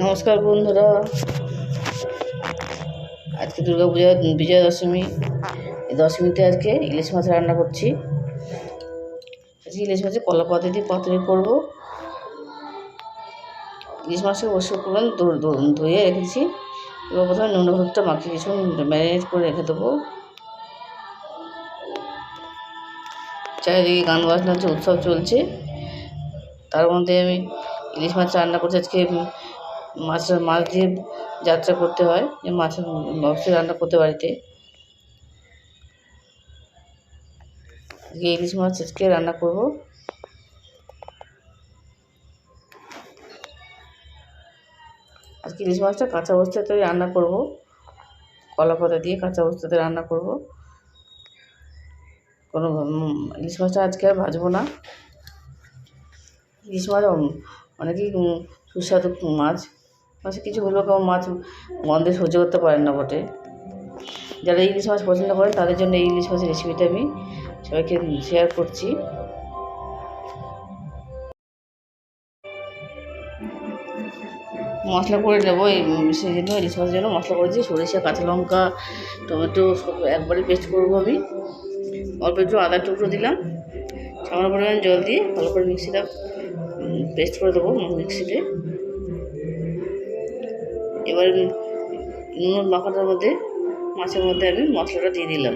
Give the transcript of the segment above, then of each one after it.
নমস্কার বন্ধুরা, আজকে দুর্গাপূজা বিজয়া দশমী। এই দশমীতে আজকে ইলিশ মাছ রান্না করছি। আজকে ইলিশ মাছের কলা পাতা দিয়ে পাতুরি করবো। ইলিশ মাছকে অবশ্য করবেন ধুয়ে রেখেছি। এবার প্রথমে নুন হলুদটা মাখিয়ে কিছু ম্যারিনেট করে রেখে দেবো। চারিদিকে গান বাজনা উৎসব চলছে, তার মধ্যে আমি ইলিশ মাছ রান্না করছি। আজকে মাছ দিয়ে যাত্রা করতে হয়, যে মাছের মাংস রান্না করতে বাড়িতে। ইলিশ মাছ আজকে রান্না করব। আজকে ইলিশ মাছটা কাঁচা অবস্থাতে রান্না করব, কলা পাতা দিয়ে কাঁচা অবস্থাতে রান্না করব। কোনো ইলিশ মাছটা আজকে আর ভাজবো না। ইলিশ মাছ অনেকেই সুস্বাদু মাছ, কিছু হলেও কেমন মাছ গন্ধে সহ্য করতে পারেন না বটে। যারা ইলিশ মাছ পছন্দ করেন তাদের জন্য এই ইলিশ মাছের রেসিপিটা আমি সবাইকে শেয়ার করছি। মশলা করে নেবো, সেই জন্য ইলিশ মাছের জন্য মশলা করেছি। সরিষা, কাঁচা লঙ্কা, টমেটো সব একবারে পেস্ট করবো আমি। অল্প একটু আদা টুকরো দিলাম, সামান্য পরিমাণ জল দিয়ে ভালো করে মিক্সিটা পেস্ট করে দেবো মিক্সিতে। এবার নুন মাখানোর মধ্যে মাছের মধ্যে আমি মশলাটা দিয়ে দিলাম।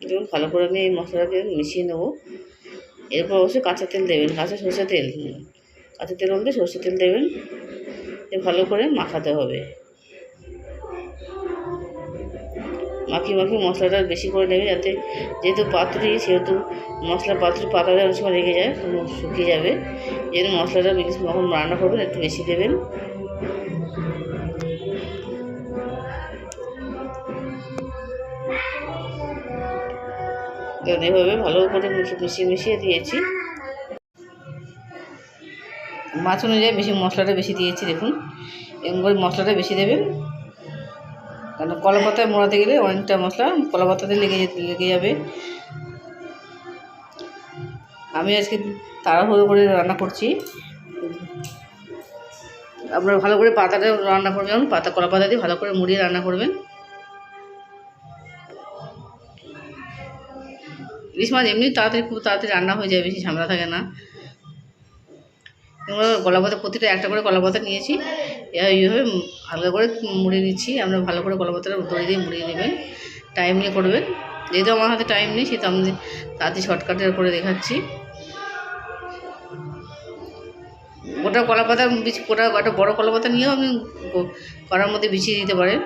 এবং ভালো করে আমি এই মশলাটাকে মিশিয়ে নেবো। এরপর অবশ্যই কাঁচা তেল দেবেন, কাঁচা সরষের তেল, কাঁচা তেল বলতে সরষের তেল দেবেন। ভালো করে মাখাতে হবে। মাখিয়ে মশলাটা বেশি করে নেবেন, যাতে যেহেতু পাতুরি সেহেতু মশলা পাতুরি পাতা দেওয়ার সময় লেগে যায়, শুকিয়ে যাবে। এই জন্য মশলাটা যখন রান্না করবেন একটু বেশি দেবেন। এভাবে ভালো করে মিশিয়ে দিয়েছি। মাছ অনুযায়ী বেশি মশলাটা বেশি দিয়েছি, দেখুন। এরকম করে মশলাটা বেশি দেবেন, কারণ কলা পাতায় মোড়াতে গেলে অনেকটা মশলা কলা পাতাতে লেগে যাবে। আমি আজকে তাড়াহুড়ো করে রান্না করছি। আপনারা ভালো করে পাতাটা রান্না করবেন, কলা পাতা দিয়ে ভালো করে মুড়িয়ে রান্না করবেন। ইলিশ মাছ এমনি খুব তাড়াতাড়ি রান্না হয়ে যায়, বেশি ঝামেলা থাকে না। কলা পাতা প্রতিটা একটা করে কলা পাতা নিয়েছি, এইভাবে হালকা করে মুড়িয়ে নিচ্ছি। আমরা ভালো করে কলা পাতাটা দড়ি দিয়ে মুড়িয়ে নেবেন, টাইম নিয়ে করবেন। যেহেতু আমার হাতে টাইম নেই সেহেতু আমি তাড়াতাড়ি শর্টকাটের করে দেখাচ্ছি। গোটা কলা পাতা একটা বড় কলা পাতা নিয়েও আপনি কড়ার মধ্যে বিছিয়ে দিতে পারেন।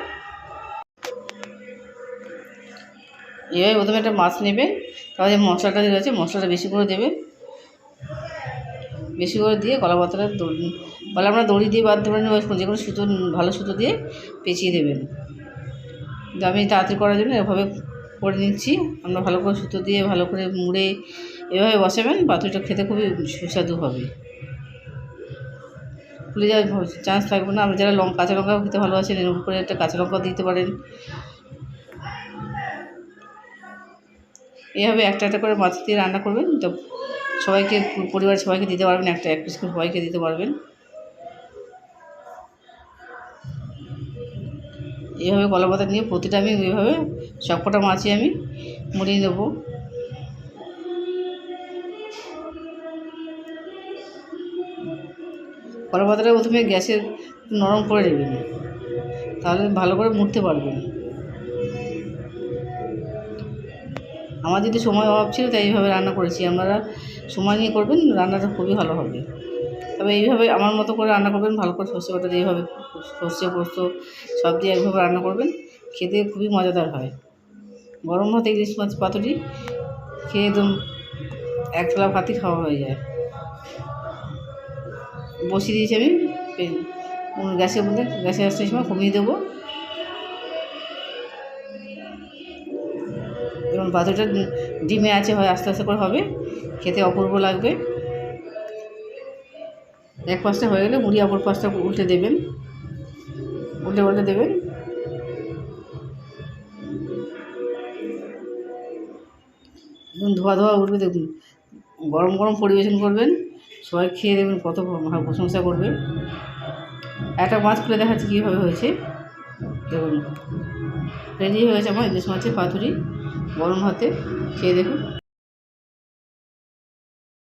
এভাবে প্রথমে একটা মাছ নেবেন, তাহলে মশলাটা রয়েছে মশলাটা বেশি করে দেবেন। বেশি করে দিয়ে কলা পাতাটা কলা আমরা দড়ি দিয়ে বাঁধতে পারেন, যে কোনো সুতো, ভালো সুতো দিয়ে পেঁচিয়ে দেবেন। আমি তাড়াতাড়ি করার জন্য এভাবে করে নিচ্ছি। আমরা ভালো করে সুতো দিয়ে ভালো করে মুড়ে এভাবে বসাবেন, পাতুরিটা খেতে খুবই সুস্বাদু হবে। ফুলে যাওয়ার চান্স থাকবে না। আমরা যারা কাঁচা লঙ্কাও খেতে ভালোবাসেন, এর উপরে একটা কাঁচা লঙ্কাও দিতে পারেন। এভাবে একটা করে মাছ দিয়ে রান্না করবেন, তো সবাইকে, পরিবারের সবাইকে দিতে পারবেন। এক পিস করে সবাইকে দিতে পারবেন। এইভাবে কলা পাতা নিয়ে প্রতিটা আমি এইভাবে সবকটা মাছই আমি মুড়িয়ে দেবো। কলা পাতাটা প্রথমে গ্যাসে নরম করে নেবেন, তাহলে ভালো করে মুড়তে পারবেন। আমার যদি সময় অভাব ছিল তাই এইভাবে রান্না করেছি। আপনারা সময় নিয়ে করবেন, রান্নাটা খুবই ভালো হবে। তবে এইভাবে আমার মতো করে রান্না করবেন, ভালো করে সর্ষে বাটা দিয়ে, এইভাবে সর্ষে পোস্ত সব দিয়ে একভাবে রান্না করবেন, খেতে খুবই মজাদার হয়। গরম ভাতে ইলিশ মাছ পাতুরি খেয়ে একদম এক থালা ভাতই খাওয়া হয়ে যায়। বসিয়ে দিয়েছি আমি গ্যাসের মধ্যে, গ্যাসে আসার সময় কমিয়ে দেবো। এবং পাতুরিটা ডিমে আছে হয় আস্তে আস্তে করে হবে, খেতে অপূর্ব লাগবে। এক পাশটা হয়ে গেলে মুড়ি অপর পাশটা উল্টে দেবেন, উল্টে দেবেন। ধোয়া উঠবে, দেখুন। গরম পরিবেশন করবেন, সবাই খেয়ে দেখবেন কত প্রশংসা করবে। একটা মাছ খুলে দেখাচ্ছি কীভাবে হয়েছে। দেখুন রেডি হয়ে গেছে আমার ইলিশ মাছের পাতুরি গরম ভাতে, খেয়ে দেখুন।